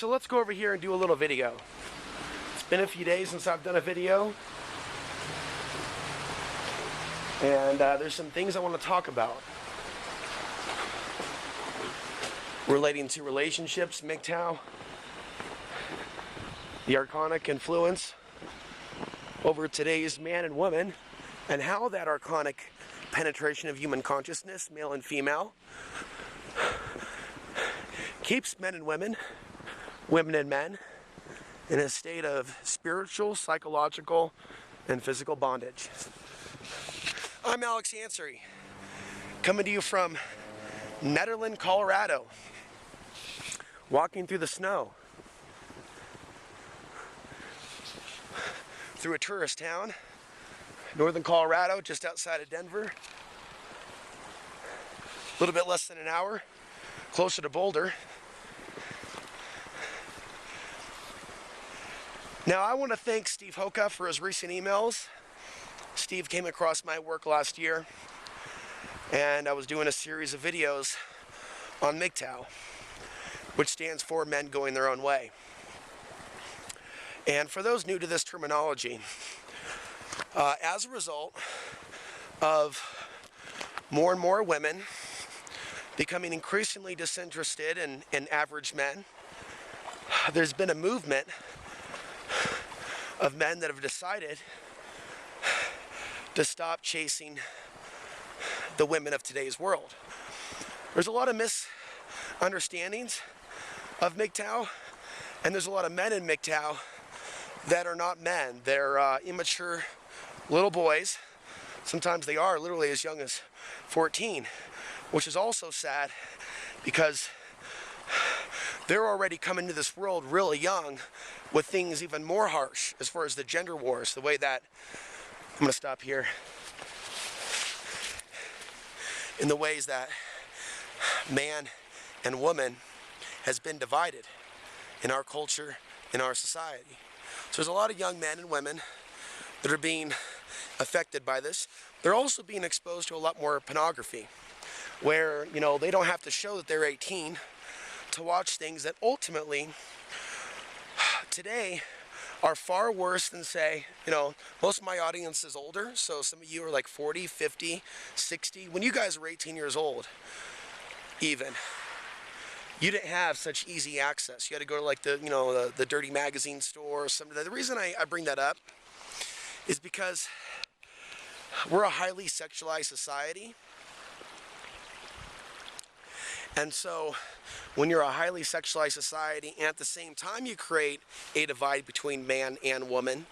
So let's go over here and do a little video. It's been a few days since I've done a video, and there's some things I want to talk about relating to relationships, MGTOW, the archonic influence over today's man and woman, and how that archonic penetration of human consciousness, male and female, keeps men and women, women and men, in a state of spiritual, psychological, and physical bondage. I'm Alex Ansary, coming to you from Nederland, Colorado, walking through the snow, through a tourist town, northern Colorado, just outside of Denver. A little bit less than an hour, closer to Boulder. Now, I want to thank Steve Hoka for his recent emails. Steve came across my work last year, and I was doing a series of videos on MGTOW, which stands for Men Going Their Own Way. And for those new to this terminology, as a result of more and more women becoming increasingly disinterested in average men, there's been a movement of men that have decided to stop chasing the women of today's world. There's a lot of misunderstandings of MGTOW, and there's a lot of men in MGTOW that are not men. They're immature little boys. Sometimes they are literally as young as 14, which is also sad because they're already coming to this world really young with things even more harsh as far as the gender wars, the way that, I'm going to stop here, in the ways that man and woman has been divided in our culture, in our society. So there's a lot of young men and women that are being affected by this. They're also being exposed to a lot more pornography, where, you know, they don't have to show that they're 18 to watch things that ultimately today are far worse than, say, you know, most of my audience is older, so some of you are like 40, 50, 60. When you guys were 18 years old, even, you didn't have such easy access. You had to go to like the, you know, the dirty magazine store or something. The reason I bring that up is because we're a highly sexualized society. And so when you're a highly sexualized society and at the same time you create a divide between man and woman,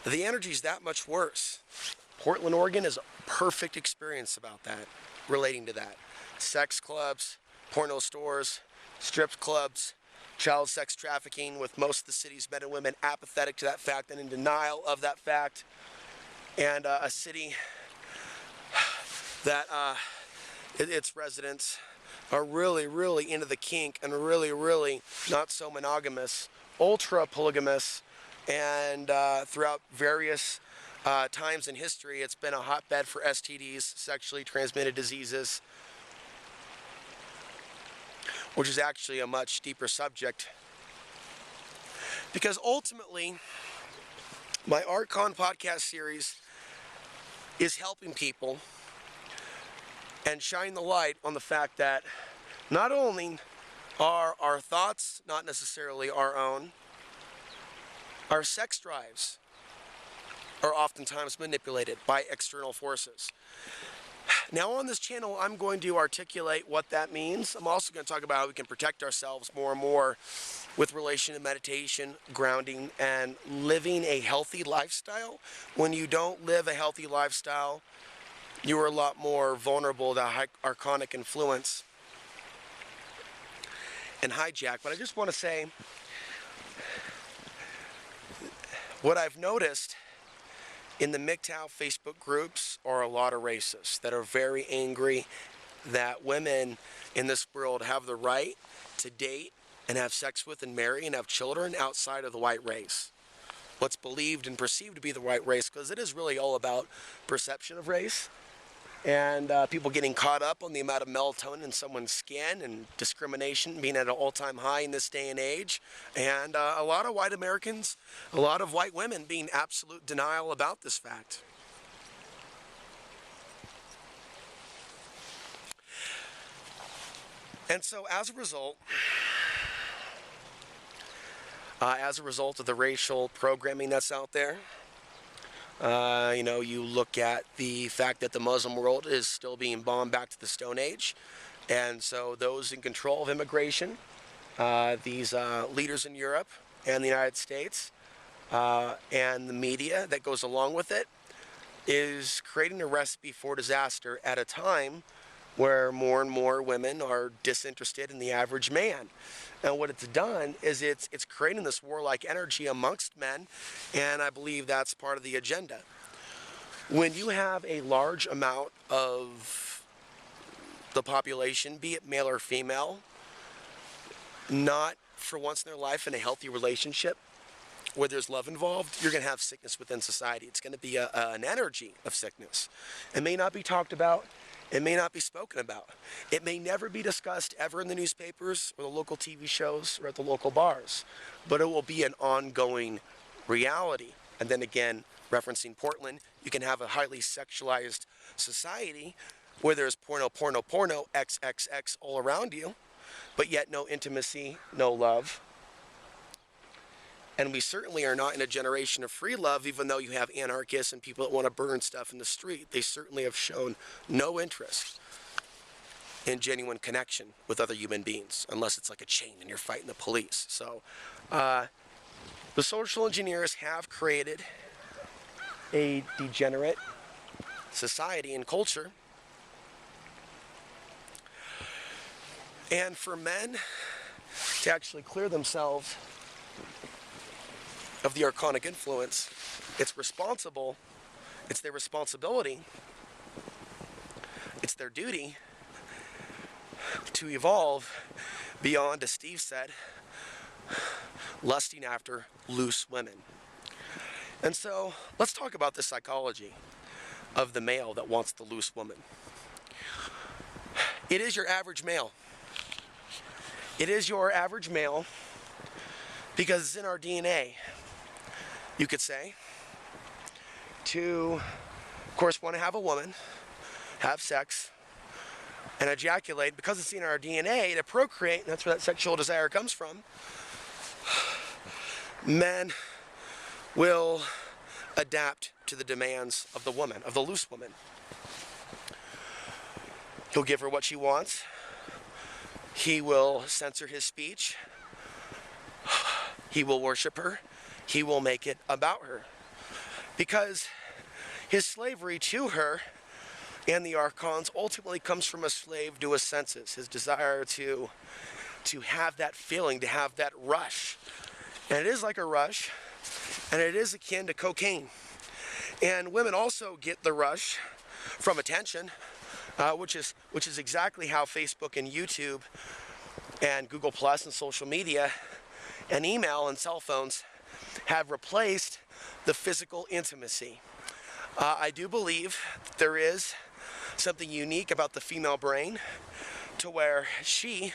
the energy is that much worse. Portland, Oregon is a perfect experience about that, relating to that. Sex clubs, porno stores, strip clubs, child sex trafficking, with most of the city's men and women apathetic to that fact and in denial of that fact. And a city that its residents are really, really into the kink and really, really not so monogamous, ultra polygamous, and throughout various times in history, it's been a hotbed for STDs, sexually transmitted diseases, which is actually a much deeper subject. Because ultimately, my Archon podcast series is helping people and shine the light on the fact that not only are our thoughts not necessarily our own, our sex drives are oftentimes manipulated by external forces. Now on this channel, I'm going to articulate what that means. I'm also going to talk about how we can protect ourselves more and more with relation to meditation, grounding, and living a healthy lifestyle. When you don't live a healthy lifestyle, you are a lot more vulnerable to archonic influence and hijack. But I just want to say, what I've noticed in the MGTOW Facebook groups are a lot of racists that are very angry that women in this world have the right to date and have sex with and marry and have children outside of the white race. What's believed and perceived to be the white race, because it is really all about perception of race. and people getting caught up on the amount of melatonin in someone's skin, and discrimination being at an all-time high in this day and age, and a lot of white Americans, a lot of white women being absolute denial about this fact. And so as a result of the racial programming that's out there, you look at the fact that the Muslim world is still being bombed back to the Stone Age. And so those in control of immigration, these leaders in Europe and the United States, and the media that goes along with it, is creating a recipe for disaster at a time where more and more women are disinterested in the average man. And what it's done is it's creating this warlike energy amongst men, and I believe that's part of the agenda. When you have a large amount of the population, be it male or female, not for once in their life in a healthy relationship where there's love involved, you're going to have sickness within society. It's going to be an energy of sickness. It may not be talked about. It may not be spoken about. It may never be discussed ever in the newspapers or the local TV shows or at the local bars, but it will be an ongoing reality. And then again, referencing Portland, you can have a highly sexualized society where there's porno, XXX all around you, but yet no intimacy, no love. And we certainly are not in a generation of free love, even though you have anarchists and people that want to burn stuff in the street. They certainly have shown no interest in genuine connection with other human beings, unless it's like a chain and you're fighting the police. So the social engineers have created a degenerate society and culture. And for men to actually clear themselves of the archonic influence, it's their responsibility, it's their duty to evolve beyond, as Steve said, lusting after loose women. And so let's talk about the psychology of the male that wants the loose woman. It is your average male. It is your average male because it's in our DNA, you could say, to, of course, want to have a woman, have sex, and ejaculate, because it's in our DNA to procreate, and that's where that sexual desire comes from. Men will adapt to the demands of the woman, of the loose woman. He'll give her what she wants. He will censor his speech. He will worship her. He will make it about her. Because his slavery to her and the Archons ultimately comes from a slave to his senses, his desire to have that feeling, to have that rush. And it is like a rush, and it is akin to cocaine. And women also get the rush from attention, which is exactly how Facebook and YouTube and Google Plus and social media and email and cell phones have replaced the physical intimacy. I do believe there is something unique about the female brain to where she,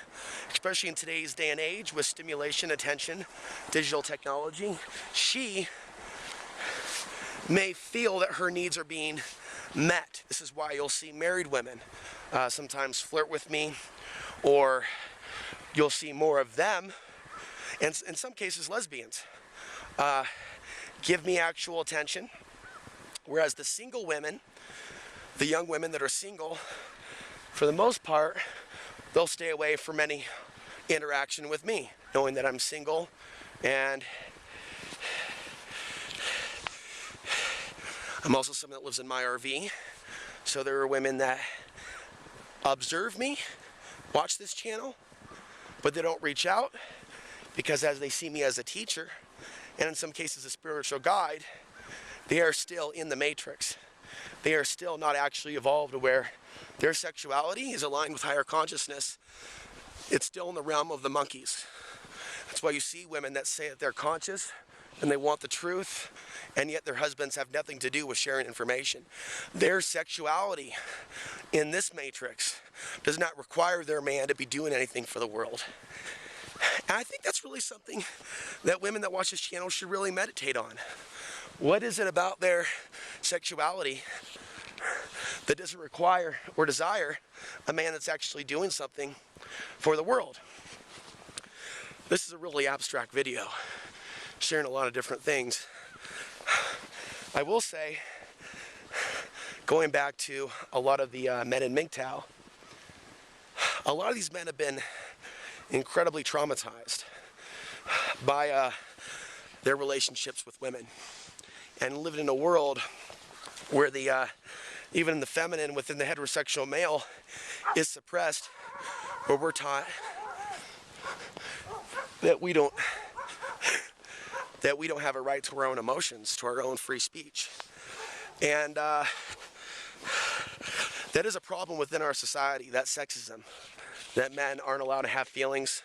especially in today's day and age with stimulation, attention, digital technology, she may feel that her needs are being met. This is why you'll see married women sometimes flirt with me, or you'll see more of them, and in some cases lesbians, give me actual attention, whereas the single women, the young women that are single, for the most part, they'll stay away from any interaction with me, knowing that I'm single. And I'm also someone that lives in my RV, so there are women that observe me, watch this channel, but they don't reach out, because as they see me as a teacher, and in some cases a spiritual guide, they are still in the matrix. They are still not actually evolved to where their sexuality is aligned with higher consciousness. It's still in the realm of the monkeys. That's why you see women that say that they're conscious, and they want the truth, and yet their husbands have nothing to do with sharing information. Their sexuality in this matrix does not require their man to be doing anything for the world. And I think that's really something that women that watch this channel should really meditate on. What is it about their sexuality that doesn't require or desire a man that's actually doing something for the world? This is a really abstract video, sharing a lot of different things. I will say, going back to a lot of the men in MGTOW, a lot of these men have been incredibly traumatized by their relationships with women, and lived in a world where the even the feminine within the heterosexual male is suppressed, where we're taught that we don't have a right to our own emotions, to our own free speech. And that is a problem within our society, that sexism, that men aren't allowed to have feelings,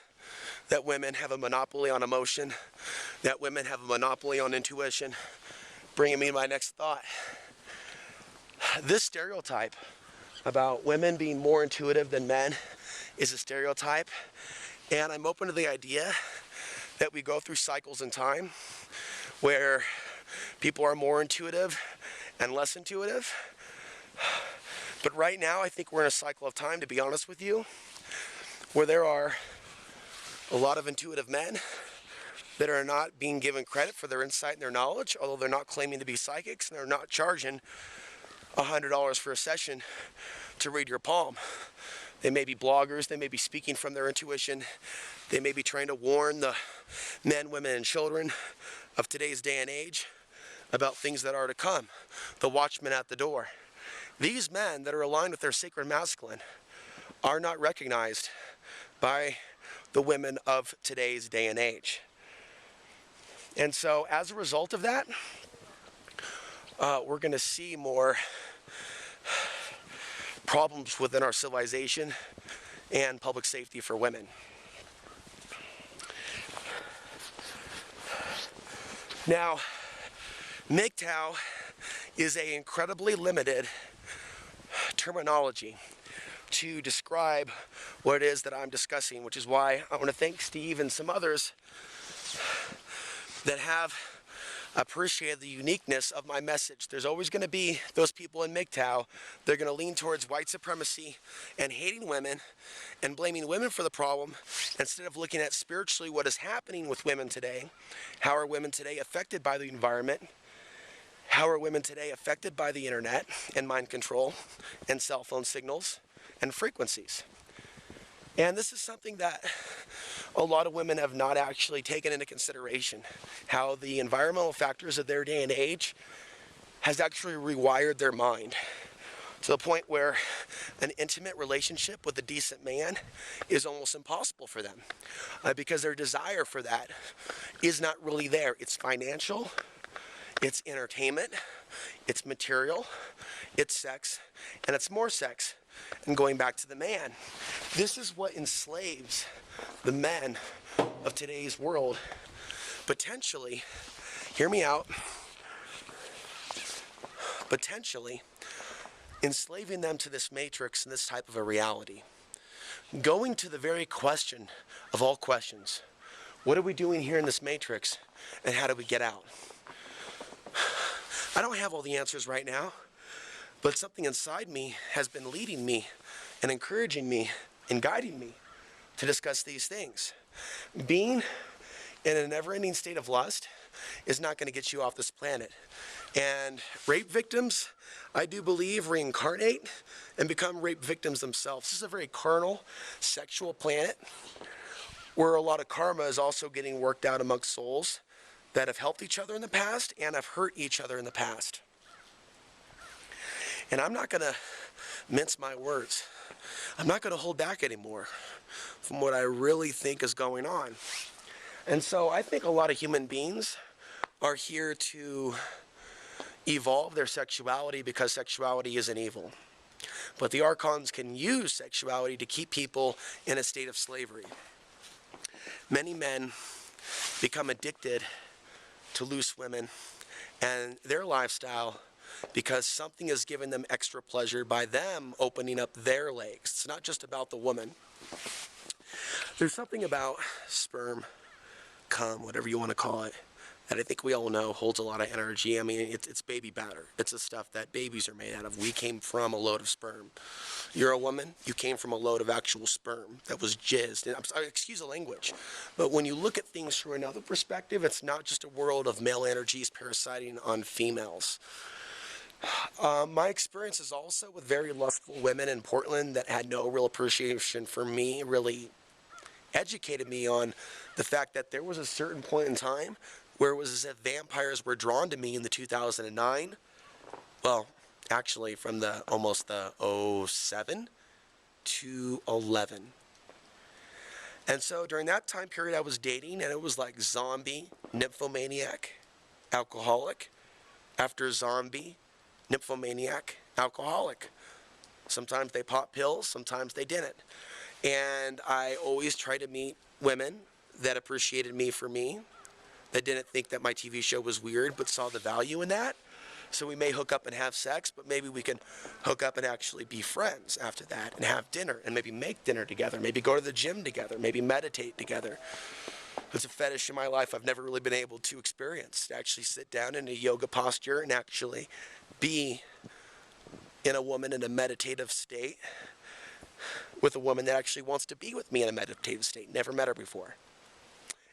that women have a monopoly on emotion, that women have a monopoly on intuition. Bringing me to my next thought. This stereotype about women being more intuitive than men is a stereotype, and I'm open to the idea that we go through cycles in time where people are more intuitive and less intuitive. But right now, I think we're in a cycle of time, to be honest with you, where there are a lot of intuitive men that are not being given credit for their insight and their knowledge, although they're not claiming to be psychics, and they're not charging $100 for a session to read your palm. They may be bloggers, they may be speaking from their intuition, they may be trying to warn the men, women, and children of today's day and age about things that are to come, the watchmen at the door. These men that are aligned with their sacred masculine are not recognized by the women of today's day and age. And so as a result of that, we're going to see more problems within our civilization and public safety for women. Now, MGTOW is an incredibly limited terminology to describe what it is that I'm discussing, which is why I want to thank Steve and some others that have appreciated the uniqueness of my message. There's always going to be those people in MGTOW that are going to lean towards white supremacy and hating women and blaming women for the problem, instead of looking at spiritually what is happening with women today. How are women today affected by the environment? How are women today affected by the internet and mind control and cell phone signals and frequencies? And this is something that a lot of women have not actually taken into consideration, how the environmental factors of their day and age has actually rewired their mind to the point where an intimate relationship with a decent man is almost impossible for them, because their desire for that is not really there. It's financial, it's entertainment, it's material, it's sex, and it's more sex. And going back to the man, this is what enslaves the men of today's world, potentially, hear me out, potentially enslaving them to this matrix and this type of a reality. Going to the very question of all questions, what are we doing here in this matrix, and how do we get out? I don't have all the answers right now, but something inside me has been leading me and encouraging me and guiding me to discuss these things. Being in a never-ending state of lust is not going to get you off this planet. And rape victims, I do believe, reincarnate and become rape victims themselves. This is a very carnal, sexual planet where a lot of karma is also getting worked out amongst souls that have helped each other in the past and have hurt each other in the past. And I'm not going to mince my words. I'm not going to hold back anymore from what I really think is going on. And so I think a lot of human beings are here to evolve their sexuality, because sexuality isn't evil. But the Archons can use sexuality to keep people in a state of slavery. Many men become addicted to loose women and their lifestyle because something is giving them extra pleasure by them opening up their legs. It's not just about the woman. There's something about sperm, cum, whatever you want to call it, that I think we all know holds a lot of energy. I mean, it's baby batter. It's the stuff that babies are made out of. We came from a load of sperm. You're a woman, you came from a load of actual sperm that was jizzed. And I'm sorry, excuse the language. But when you look at things from another perspective, it's not just a world of male energies parasiting on females. My experience is also with very lustful women in Portland that had no real appreciation for me, really educated me on the fact that there was a certain point in time where it was as if vampires were drawn to me in the 2009, well, actually from the almost the 07 to 11. And so during that time period I was dating, and it was like zombie, nymphomaniac, alcoholic, after zombie, nymphomaniac, alcoholic. Sometimes they popped pills, sometimes they didn't. And I always tried to meet women that appreciated me for me, that didn't think that my TV show was weird, but saw the value in that. So we may hook up and have sex, but maybe we can hook up and actually be friends after that and have dinner and maybe make dinner together, maybe go to the gym together, maybe meditate together. It's a fetish in my life I've never really been able to experience, to actually sit down in a yoga posture and actually be in a woman in a meditative state with a woman that actually wants to be with me in a meditative state. Never met her before.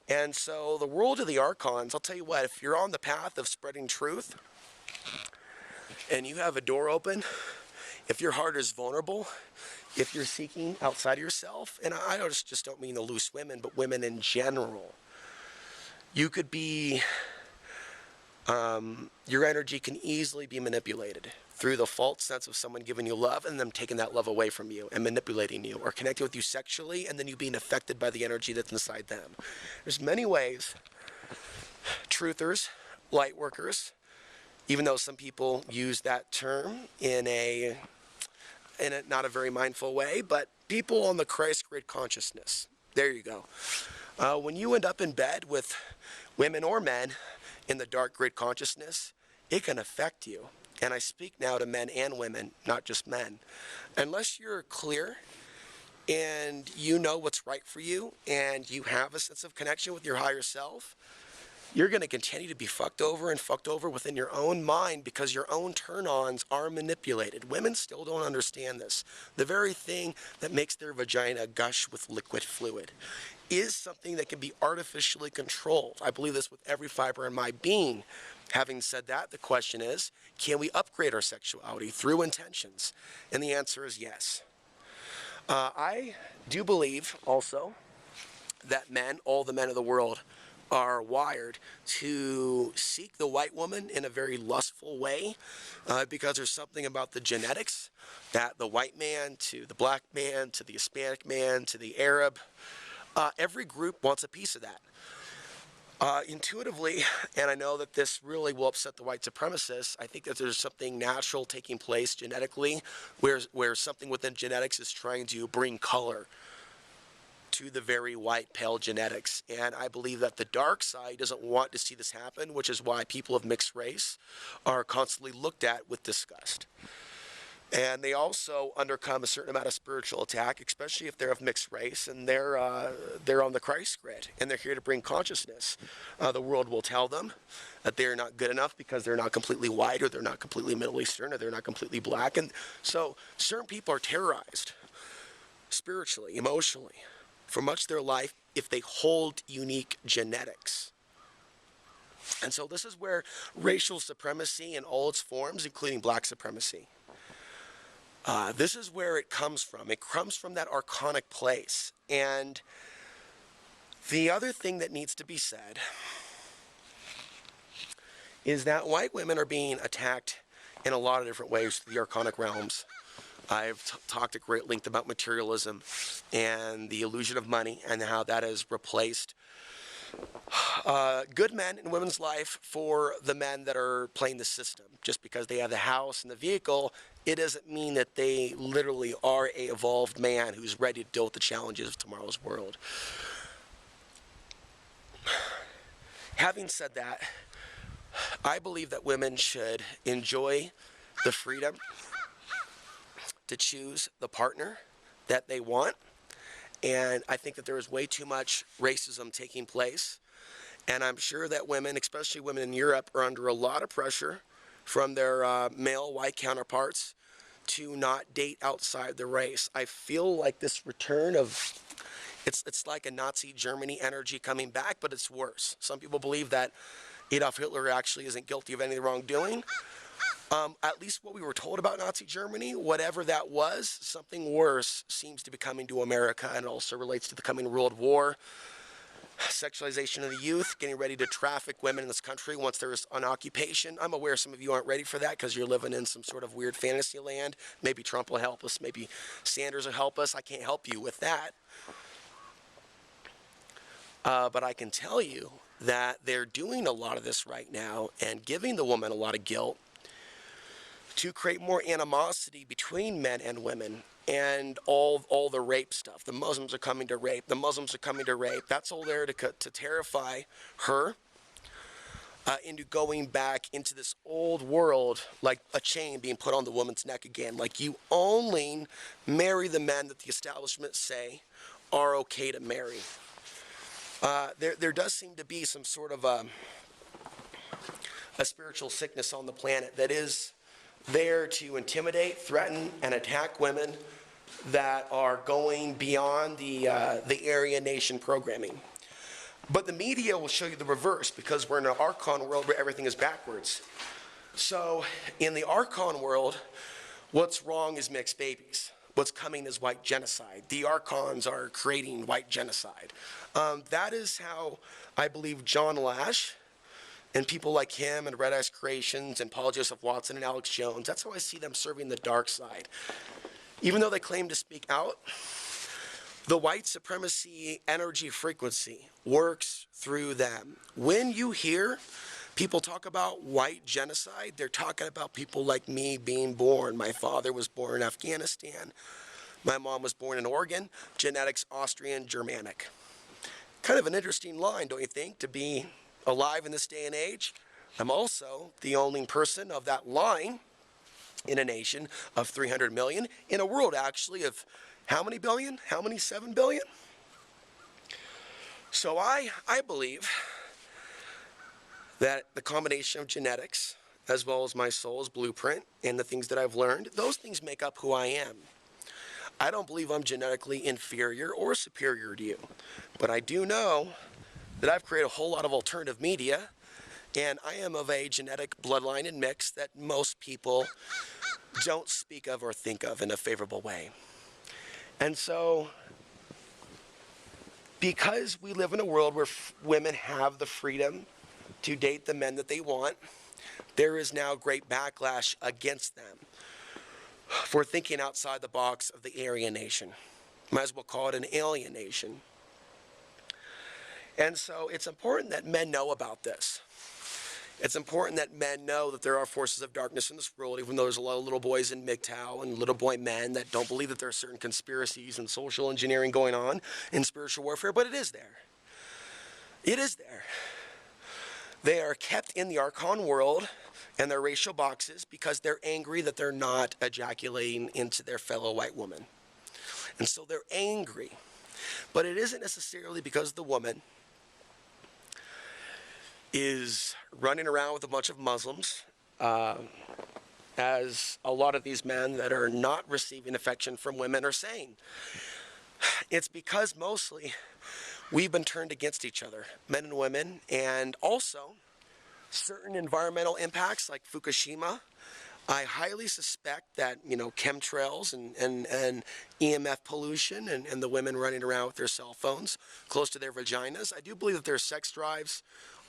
And so the world of the Archons, I'll tell you what, if you're on the path of spreading truth and you have a door open, if your heart is vulnerable, if you're seeking outside of yourself, and I just don't mean the loose women, but women in general, you could be, your energy can easily be manipulated through the false sense of someone giving you love and them taking that love away from you and manipulating you, or connecting with you sexually and then you being affected by the energy that's inside them. There's many ways. Truthers, light workers, even though some people use that term in a not a very mindful way, but people on the Christ grid consciousness. There you go. When you end up in bed with women or men in the dark grid consciousness, it can affect you. And I speak now to men and women, not just men. Unless you're clear and you know what's right for you and you have a sense of connection with your higher self, you're going to continue to be fucked over and fucked over within your own mind because your own turn-ons are manipulated. Women still don't understand this. The very thing that makes their vagina gush with liquid fluid is something that can be artificially controlled. I believe this with every fiber in my being. Having said that, the question is, can we upgrade our sexuality through intentions? And the answer is yes. I do believe also that men, all the men of the world, are wired to seek the white woman in a very lustful way because there's something about the genetics that the white man to the black man to the Hispanic man to the Arab, every group wants a piece of that. Intuitively, and I know that this really will upset the white supremacists, I think that there's something natural taking place genetically where something within genetics is trying to bring color to the very white, pale genetics. And I believe that the dark side doesn't want to see this happen, which is why people of mixed race are constantly looked at with disgust. And they also undercome a certain amount of spiritual attack, especially if they're of mixed race and they're on the Christ grid and they're here to bring consciousness. The world will tell them that they're not good enough because they're not completely white, or they're not completely Middle Eastern, or they're not completely black. And so certain people are terrorized spiritually, emotionally, for much of their life if they hold unique genetics. And so this is where racial supremacy in all its forms, including black supremacy, this is where it comes from. It comes from that archonic place. And the other thing that needs to be said is that white women are being attacked in a lot of different ways through the archonic realms. I've talked at great length about materialism and the illusion of money and how that has replaced good men in women's life for the men that are playing the system. Just because they have the house and the vehicle, it doesn't mean that they literally are a evolved man who's ready to deal with the challenges of tomorrow's world. Having said that, I believe that women should enjoy the freedom to choose the partner that they want. And I think that there is way too much racism taking place. And I'm sure that women, especially women in Europe, are under a lot of pressure from their male white counterparts to not date outside the race. I feel like this return of, it's like a Nazi Germany energy coming back, but it's worse. Some people believe that Adolf Hitler actually isn't guilty of any wrongdoing. At least what we were told about Nazi Germany, whatever that was, something worse seems to be coming to America, and it also relates to the coming World War. Sexualization of the youth, getting ready to traffic women in this country once there is an occupation. I'm aware some of you aren't ready for that because you're living in some sort of weird fantasy land. Maybe Trump will help us. Maybe Sanders will help us. I can't help you with that. But I can tell you that they're doing a lot of this right now and giving the woman a lot of guilt to create more animosity between men and women. And all the rape stuff. The Muslims are coming to rape. The Muslims are coming to rape. That's all there to terrify her into going back into this old world, like a chain being put on the woman's neck again. Like, you only marry the men that the establishment say are okay to marry. There does seem to be some sort of a spiritual sickness on the planet that is there to intimidate, threaten, and attack women that are going beyond the Aryan Nation programming. But the media will show you the reverse, because we're in an Archon world where everything is backwards. So in the Archon world, what's wrong is mixed babies. What's coming is white genocide. The Archons are creating white genocide. That is how I believe John Lash and people like him and Red Ice Creations and Paul Joseph Watson and Alex Jones, that's how I see them serving the dark side. Even though they claim to speak out, the white supremacy energy frequency works through them. When you hear people talk about white genocide, they're talking about people like me being born. My father was born in Afghanistan. My mom was born in Oregon, genetics Austrian, Germanic. Kind of an interesting line, don't you think, to be alive in this day and age? I'm also the only person of that line in a nation of 300 million, in a world actually of how many billion? How many? 7 billion? So I believe that the combination of genetics, as well as my soul's blueprint and the things that I've learned, those things make up who I am. I don't believe I'm genetically inferior or superior to you, but I do know that I've created a whole lot of alternative media, and I am of a genetic bloodline and mix that most people don't speak of or think of in a favorable way. And so, because we live in a world where women have the freedom to date the men that they want, there is now great backlash against them for thinking outside the box of the Aryan Nation. Might as well call it an alienation. And so it's important that men know about this. It's important that men know that there are forces of darkness in this world, even though there's a lot of little boys in MGTOW and little boy men that don't believe that there are certain conspiracies and social engineering going on in spiritual warfare, but it is there. It is there. They are kept in the Archon world and their racial boxes because they're angry that they're not ejaculating into their fellow white woman. And so they're angry. But it isn't necessarily because the woman is running around with a bunch of Muslims, as a lot of these men that are not receiving affection from women are saying. It's because mostly we've been turned against each other, men and women, and also certain environmental impacts like Fukushima. I highly suspect that, chemtrails and EMF pollution and the women running around with their cell phones close to their vaginas. I do believe that their sex drives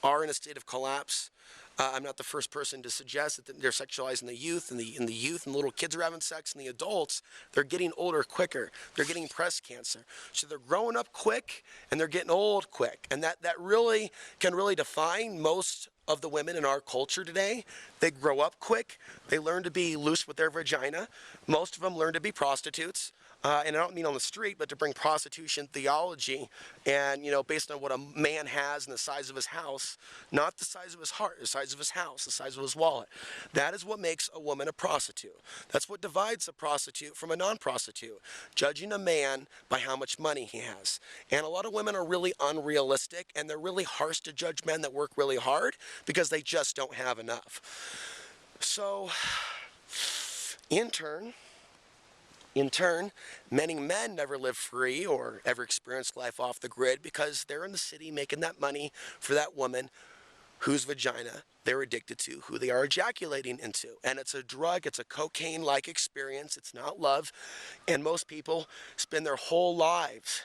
are in a state of collapse. I'm not the first person to suggest that they're sexualizing the youth, and the youth and the little kids are having sex, and the adults, they're getting older quicker. They're getting breast cancer. So they're growing up quick, and they're getting old quick. And that really can really define most of the women in our culture today. They grow up quick. They learn to be loose with their vagina. Most of them learn to be prostitutes. and I don't mean on the street, but to bring prostitution theology and, based on what a man has and the size of his house, not the size of his heart, the size of his house, the size of his wallet. That is what makes a woman a prostitute. That's what divides a prostitute from a non-prostitute, judging a man by how much money he has. And a lot of women are really unrealistic, and they're really harsh to judge men that work really hard because they just don't have enough. So, in turn, many men never live free or ever experience life off the grid because they're in the city making that money for that woman whose vagina they're addicted to, who they are ejaculating into. And it's a drug, it's a cocaine-like experience, it's not love. And most people spend their whole lives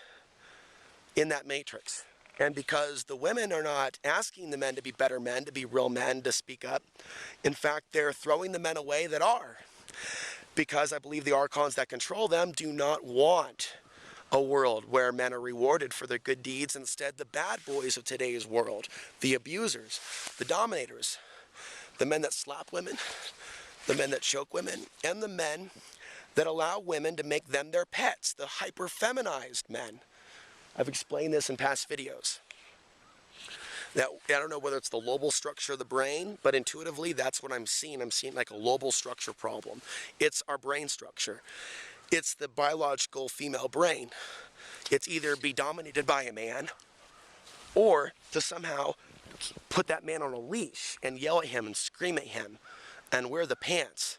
in that matrix. And because the women are not asking the men to be better men, to be real men, to speak up, in fact, they're throwing the men away that are. Because I believe the Archons that control them do not want a world where men are rewarded for their good deeds. Instead, the bad boys of today's world, the abusers, the dominators, the men that slap women, the men that choke women, and the men that allow women to make them their pets, the hyper-feminized men. I've explained this in past videos. Now, I don't know whether it's the lobal structure of the brain, but intuitively, that's what I'm seeing. I'm seeing like a lobal structure problem. It's our brain structure. It's the biological female brain. It's either be dominated by a man or to somehow put that man on a leash and yell at him and scream at him and wear the pants.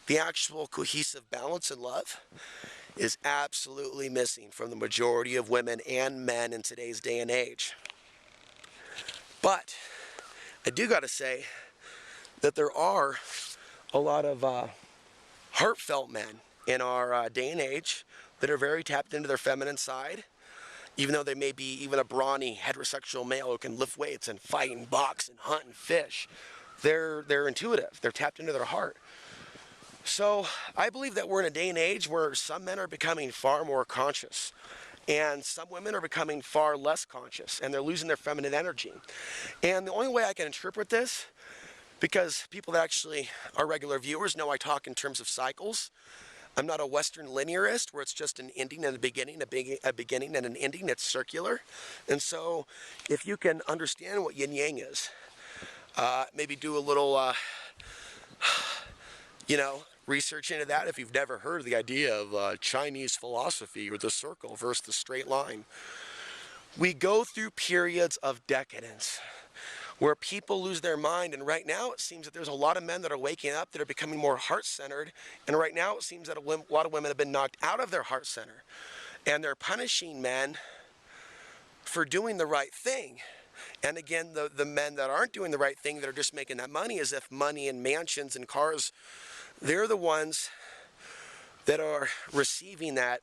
The actual cohesive balance in love is absolutely missing from the majority of women and men in today's day and age. But I do got to say that there are a lot of heartfelt men in our day and age that are very tapped into their feminine side, even though they may be even a brawny heterosexual male who can lift weights and fight and box and hunt and fish. They're intuitive. They're tapped into their heart. So I believe that we're in a day and age where some men are becoming far more conscious. And some women are becoming far less conscious, and they're losing their feminine energy. And the only way I can interpret this, because people that actually are regular viewers know I talk in terms of cycles. I'm not a Western linearist where it's just an ending and a beginning, a beginning and an ending. It's circular. And so if you can understand what yin-yang is, maybe do a little, research into that if you've never heard of the idea of Chinese philosophy or the circle versus the straight line. We go through periods of decadence where people lose their mind, and right now it seems that there's a lot of men that are waking up that are becoming more heart-centered, and right now it seems that a lot of women have been knocked out of their heart center, and they're punishing men for doing the right thing. And again, the men that aren't doing the right thing, that are just making that money, as if money and mansions and cars, they're the ones that are receiving that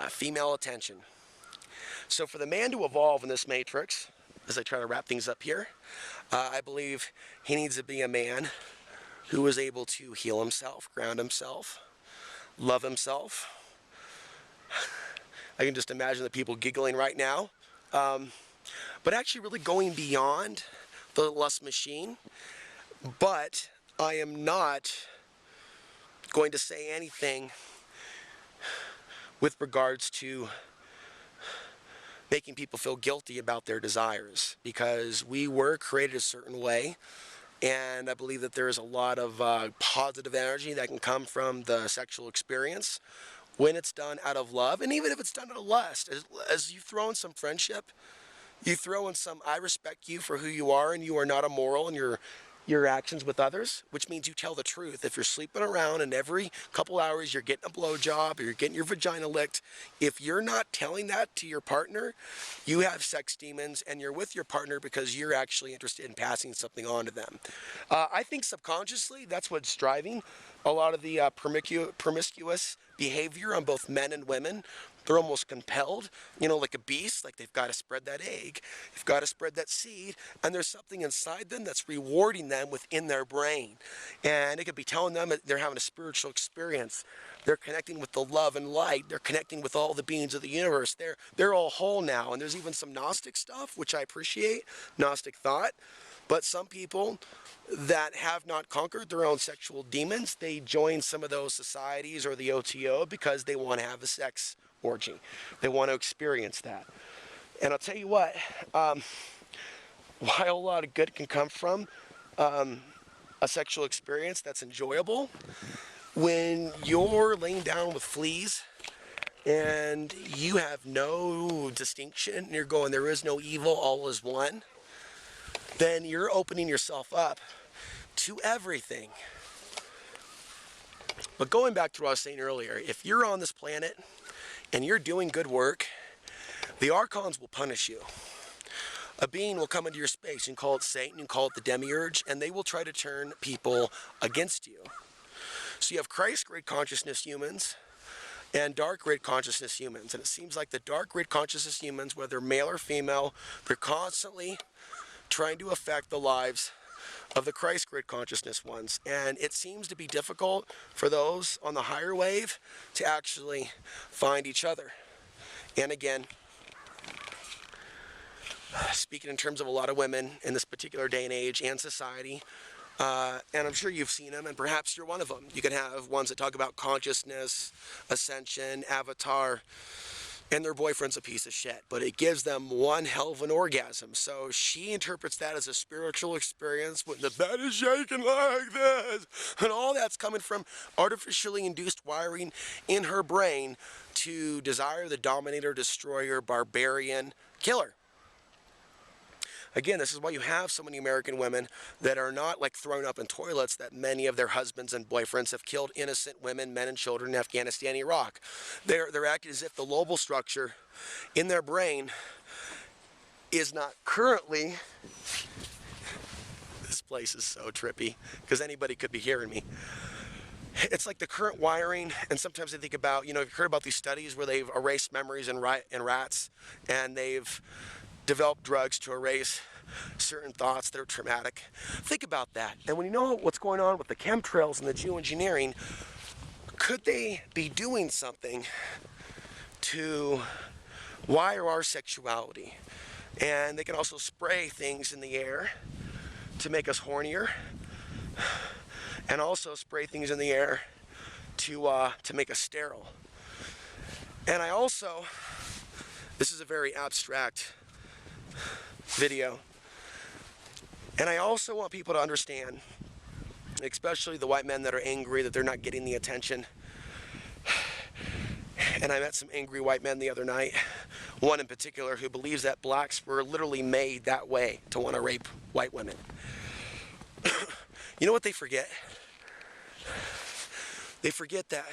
female attention. So for the man to evolve in this matrix, as I try to wrap things up here, I believe he needs to be a man who is able to heal himself, ground himself, love himself. I can just imagine the people giggling right now. But actually really going beyond the lust machine. But I am not going to say anything with regards to making people feel guilty about their desires, because we were created a certain way, and I believe that there is a lot of positive energy that can come from the sexual experience when it's done out of love, and even if it's done out of lust. As you throw in some friendship, you throw in some, I respect you for who you are, and you are not immoral in your actions with others, which means you tell the truth. If you're sleeping around and every couple hours you're getting a blowjob or you're getting your vagina licked, if you're not telling that to your partner, you have sex demons, and you're with your partner because you're actually interested in passing something on to them. I think subconsciously that's what's driving a lot of the promiscuous behavior on both men and women. They're almost compelled, like a beast, like they've got to spread that egg, they've got to spread that seed, and there's something inside them that's rewarding them within their brain. And it could be telling them that they're having a spiritual experience. They're connecting with the love and light. They're connecting with all the beings of the universe. They're all whole now. And there's even some Gnostic stuff, which I appreciate, Gnostic thought, But some people that have not conquered their own sexual demons, they join some of those societies or the OTO because they want to have a sex orgy. They want to experience that. And I'll tell you what, while a lot of good can come from a sexual experience that's enjoyable, when you're laying down with fleas and you have no distinction, and you're going, there is no evil, all is one, then you're opening yourself up to everything. But going back to what I was saying earlier, if you're on this planet and you're doing good work, the Archons will punish you. A being will come into your space, and call it Satan, and call it the demiurge, and they will try to turn people against you. So you have Christ grade consciousness humans and dark grid consciousness humans. And it seems like the dark grid consciousness humans, whether male or female, they're constantly trying to affect the lives of the Christ grid consciousness ones. And it seems to be difficult for those on the higher wave to actually find each other. And again, speaking in terms of a lot of women in this particular day and age and society, and I'm sure you've seen them, and perhaps you're one of them. You can have ones that talk about consciousness, ascension, avatar, and their boyfriend's a piece of shit, but it gives them one hell of an orgasm. So she interprets that as a spiritual experience when the bed is shaking like this, and all that's coming from artificially induced wiring in her brain to desire the dominator, destroyer, barbarian, killer. Again, this is why you have so many American women that are not like thrown up in toilets, that many of their husbands and boyfriends have killed innocent women, men, and children in Afghanistan and Iraq. They're acting as if the lobal structure in their brain is not currently... This place is so trippy because anybody could be hearing me. It's like the current wiring, and sometimes I think about, you know, you've heard about these studies where they've erased memories in rats, and they've develop drugs to erase certain thoughts that are traumatic. Think about that. And when you know what's going on with the chemtrails and the geoengineering, could they be doing something to wire our sexuality? And they can also spray things in the air to make us hornier, and also spray things in the air to make us sterile. And I also, this is a very abstract video, and I also want people to understand, especially the white men that are angry that they're not getting the attention. And I met some angry white men the other night, one in particular who believes that blacks were literally made that way to want to rape white women. You know what they forget? They forget that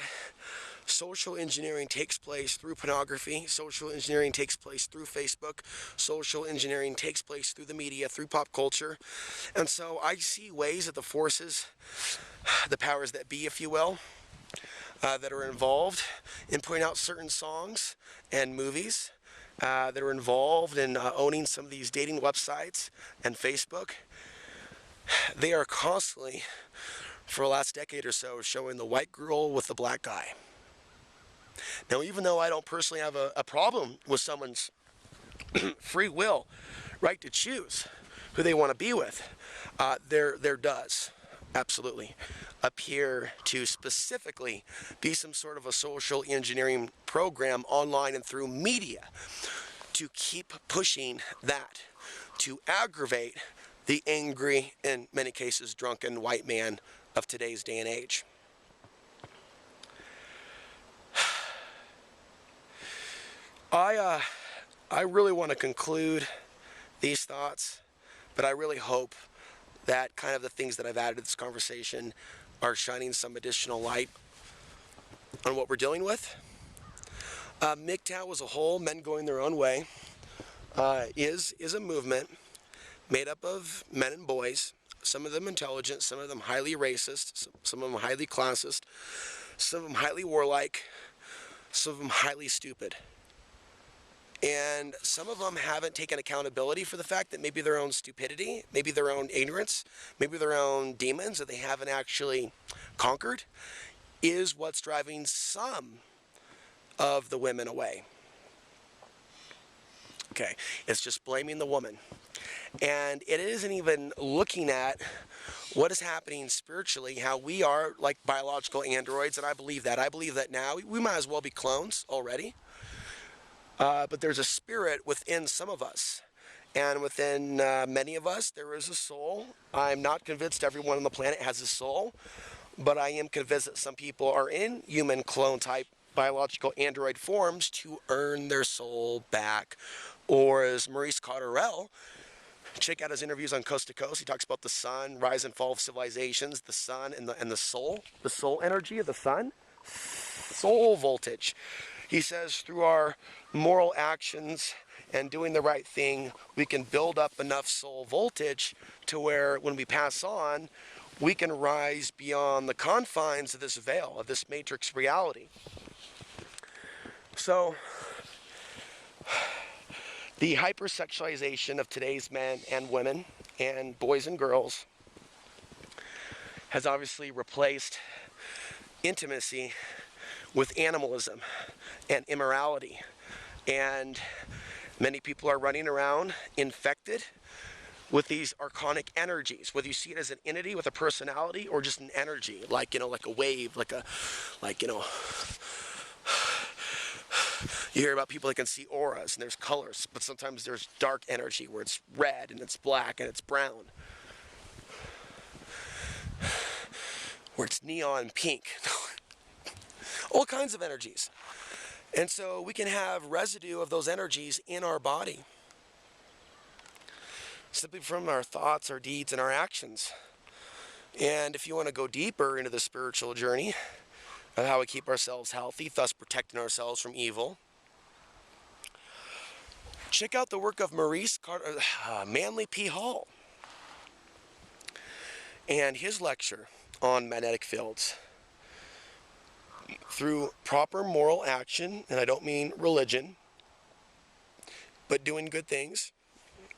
social engineering takes place through pornography. Social engineering takes place through Facebook. Social engineering takes place through the media, through pop culture. And so I see ways that the forces, the powers that be, if you will, that are involved in putting out certain songs and movies, that are involved in owning some of these dating websites and Facebook. They are constantly, for the last decade or so, showing the white girl with the black guy. Now, even though I don't personally have a problem with someone's free will, right to choose who they want to be with, there does absolutely appear to specifically be some sort of a social engineering program online and through media to keep pushing that, to aggravate the angry, in many cases drunken white man of today's day and age. I really want to conclude these thoughts, but I really hope that kind of the things that I've added to this conversation are shining some additional light on what we're dealing with. MGTOW as a whole, men going their own way, is a movement made up of men and boys, some of them intelligent, some of them highly racist, some of them highly classist, some of them highly warlike, some of them highly stupid. And some of them haven't taken accountability for the fact that maybe their own stupidity, maybe their own ignorance, maybe their own demons that they haven't actually conquered is what's driving some of the women away. Okay, it's just blaming the woman. And it isn't even looking at what is happening spiritually, how we are like biological androids, and I believe that. I believe that now. We might as well be clones already. But there's a spirit within some of us. And within many of us, there is a soul. I'm not convinced everyone on the planet has a soul, but I am convinced that some people are in human clone type biological android forms to earn their soul back. Or as Maurice Cotterell, check out his interviews on Coast to Coast. He talks about the sun, rise and fall of civilizations, the sun and the soul energy of the sun, soul voltage. He says through our moral actions and doing the right thing, we can build up enough soul voltage to where when we pass on, we can rise beyond the confines of this veil, of this matrix reality. So, the hypersexualization of today's men and women and boys and girls has obviously replaced intimacy with animalism and immorality. And many people are running around infected with these archonic energies, whether you see it as an entity with a personality or just an energy, like, like a wave, you hear about people that can see auras and there's colors, but sometimes there's dark energy where it's red and it's black and it's brown, where it's neon pink, all kinds of energies. And so we can have residue of those energies in our body, simply from our thoughts, our deeds, and our actions. And if you want to go deeper into the spiritual journey of how we keep ourselves healthy, thus protecting ourselves from evil, check out the work of Manly P. Hall and his lecture on magnetic fields. Through proper moral action, and I don't mean religion, but doing good things,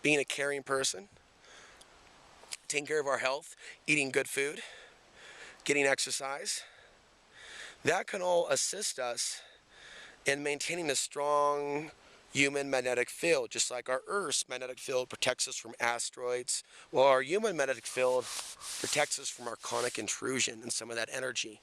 being a caring person, taking care of our health, eating good food, getting exercise, that can all assist us in maintaining a strong human magnetic field, just like our Earth's magnetic field protects us from asteroids. Well, our human magnetic field protects us from archonic intrusion and some of that energy.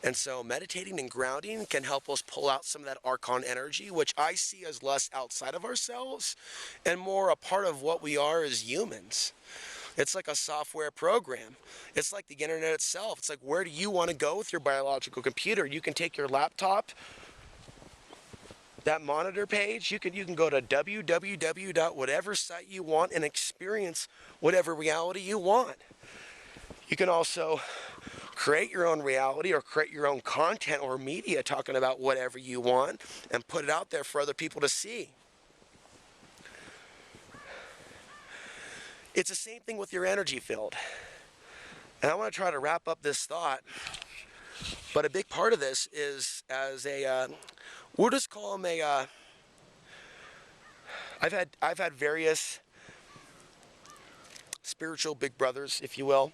And so meditating and grounding can help us pull out some of that archon energy, which I see as less outside of ourselves and more a part of what we are as humans. It's like a software program. It's like the internet itself. It's like, where do you want to go with your biological computer? You can take your laptop, that monitor page, you can go to www.whatever site you want and experience whatever reality you want. You can also create your own reality or create your own content or media talking about whatever you want and put it out there for other people to see. It's the same thing with your energy field. And I want to try to wrap up this thought, but a big part of this is as a we'll just call them a. I've had various spiritual big brothers, if you will,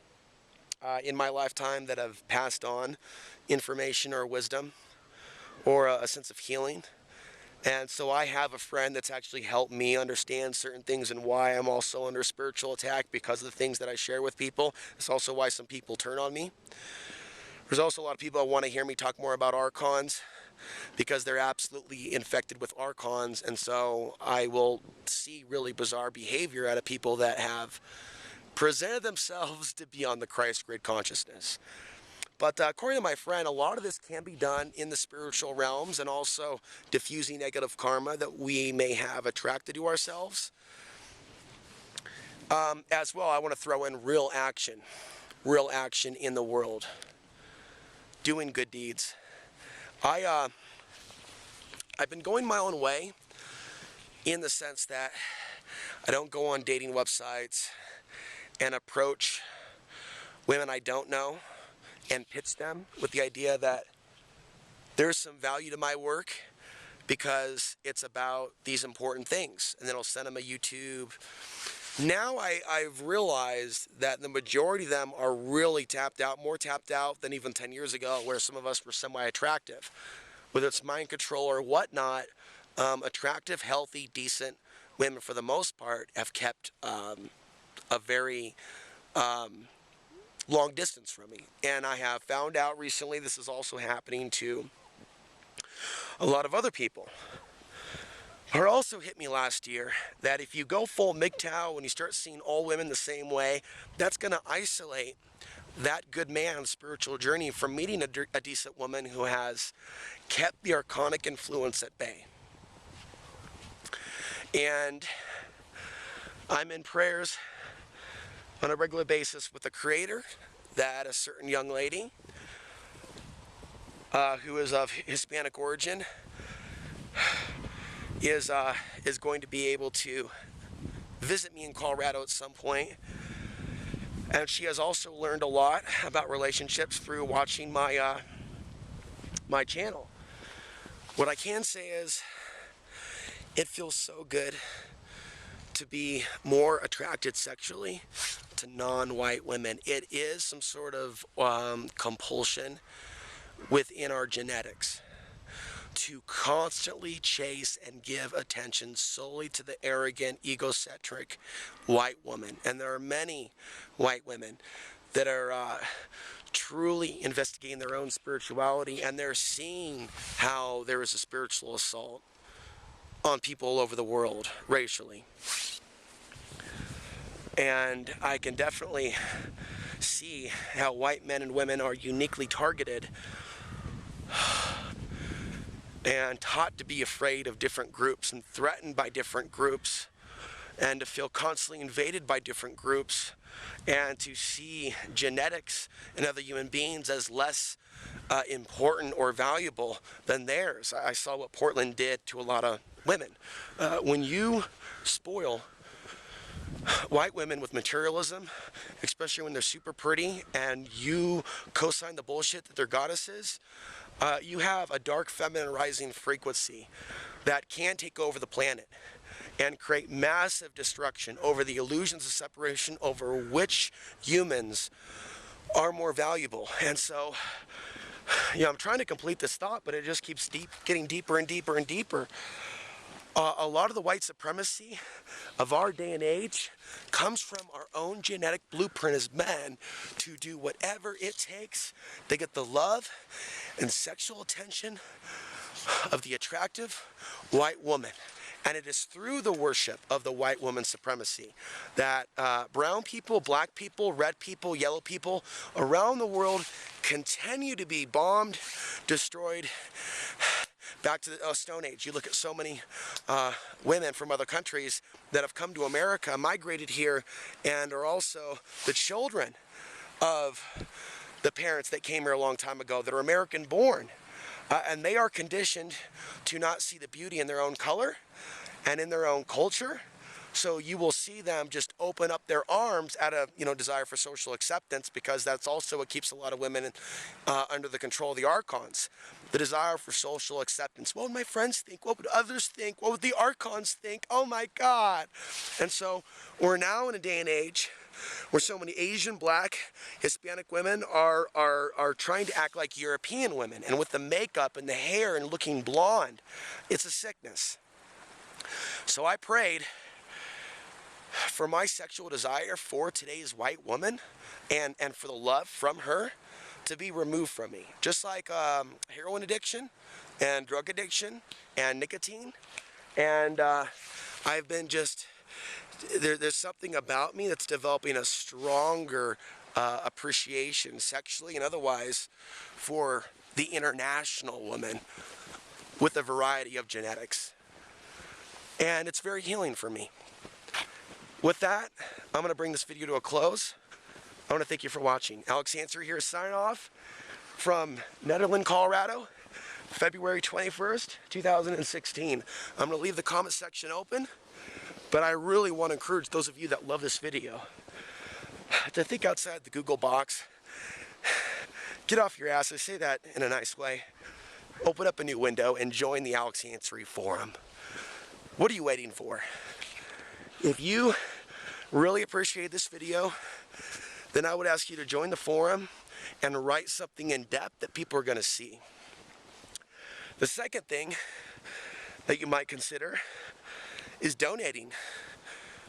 in my lifetime that have passed on information or wisdom or a sense of healing. And so I have a friend that's actually helped me understand certain things and why I'm also under spiritual attack because of the things that I share with people. It's also why some people turn on me. There's also a lot of people that want to hear me talk more about Archons, because they're absolutely infected with Archons, and so I will see really bizarre behavior out of people that have presented themselves to be on the Christ grade consciousness. But according to my friend, a lot of this can be done in the spiritual realms and also diffusing negative karma that we may have attracted to ourselves. As well, I want to throw in real action in the world, doing good deeds. I've been going my own way in the sense that I don't go on dating websites and approach women I don't know and pitch them with the idea that there's some value to my work because it's about these important things, and then I'll send them a YouTube. Now I've realized that the majority of them are really tapped out, more tapped out than even 10 years ago, where some of us were semi-attractive. Whether it's mind control or whatnot, attractive, healthy, decent women for the most part have kept a very long distance from me. And I have found out recently this is also happening to a lot of other people. It also hit me last year that if you go full MGTOW and you start seeing all women the same way, that's going to isolate that good man's spiritual journey from meeting a decent woman who has kept the archonic influence at bay. And I'm in prayers on a regular basis with the Creator that a certain young lady who is of Hispanic origin is going to be able to visit me in Colorado at some point. And she has also learned a lot about relationships through watching my my channel. What I can say is it feels so good to be more attracted sexually to non-white women. It is some sort of compulsion within our genetics to constantly chase and give attention solely to the arrogant, egocentric white woman. And there are many white women that are truly investigating their own spirituality, and they're seeing how there is a spiritual assault on people all over the world, racially. And I can definitely see how white men and women are uniquely targeted and taught to be afraid of different groups and threatened by different groups, and to feel constantly invaded by different groups, and to see genetics in other human beings as less important or valuable than theirs. I saw what Portland did to a lot of women. When you spoil white women with materialism, especially when they're super pretty, and you co-sign the bullshit that they're goddesses, you have a dark feminine rising frequency that can take over the planet and create massive destruction over the illusions of separation over which humans are more valuable. And so, I'm trying to complete this thought, but it just keeps getting deeper and deeper and deeper. A lot of the white supremacy of our day and age comes from our own genetic blueprint as men to do whatever it takes to get the love and sexual attention of the attractive white woman. And it is through the worship of the white woman supremacy that brown people, black people, red people, yellow people around the world continue to be bombed, destroyed. Back to the Stone Age, you look at so many women from other countries that have come to America, migrated here, and are also the children of the parents that came here a long time ago that are American born. And they are conditioned to not see the beauty in their own color and in their own culture. So you will see them just open up their arms out of, desire for social acceptance, because that's also what keeps a lot of women under the control of the Archons. The desire for social acceptance. What would my friends think? What would others think? What would the Archons think? Oh my God. And so we're now in a day and age where so many Asian, black, Hispanic women are trying to act like European women. And with the makeup and the hair and looking blonde, it's a sickness. So I prayed for my sexual desire for today's white woman and for the love from her to be removed from me. Just like heroin addiction and drug addiction and nicotine. And I've been there's something about me that's developing a stronger appreciation sexually and otherwise for the international woman with a variety of genetics. And it's very healing for me. With that, I'm going to bring this video to a close. I want to thank you for watching. Alex Ansary here, signing off from Nederland, Colorado, February 21st, 2016. I'm going to leave the comment section open, but I really want to encourage those of you that love this video to think outside the Google box. Get off your ass. I say that in a nice way. Open up a new window and join the Alex Ansary forum. What are you waiting for? If you really appreciate this video, then I would ask you to join the forum and write something in depth that people are going to see. The second thing that you might consider is donating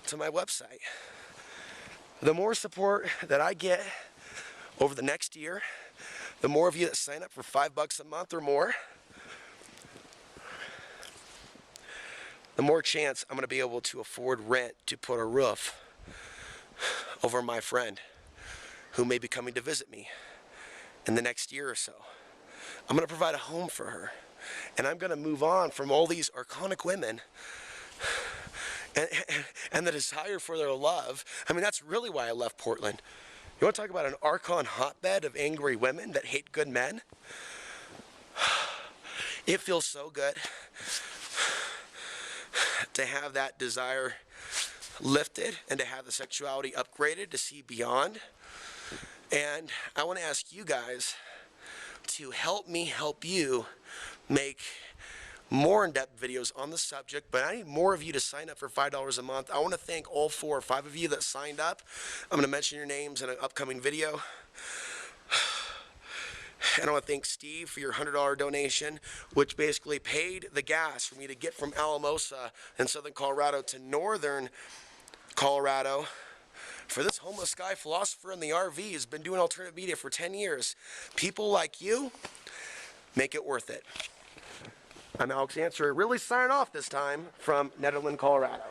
to my website. The more support that I get over the next year, the more of you that sign up for $5 a month or more, the more chance I'm going to be able to afford rent to put a roof over my friend who may be coming to visit me in the next year or so. I'm going to provide a home for her. And I'm going to move on from all these archonic women and the desire for their love. I mean, that's really why I left Portland. You want to talk about an Archon hotbed of angry women that hate good men? It feels so good to have that desire lifted and to have the sexuality upgraded to see beyond. And I want to ask you guys to help me help you make more in-depth videos on the subject, but I need more of you to sign up for $5 a month. I want to thank all 4 or 5 of you that signed up. I'm going to mention your names in an upcoming video. And I want to thank Steve for your $100 donation, which basically paid the gas for me to get from Alamosa in southern Colorado to northern Colorado. For this homeless guy, philosopher in the RV, has been doing alternative media for 10 years. People like you make it worth it. I'm Alex Ansary, really signing off this time from Nederland, Colorado.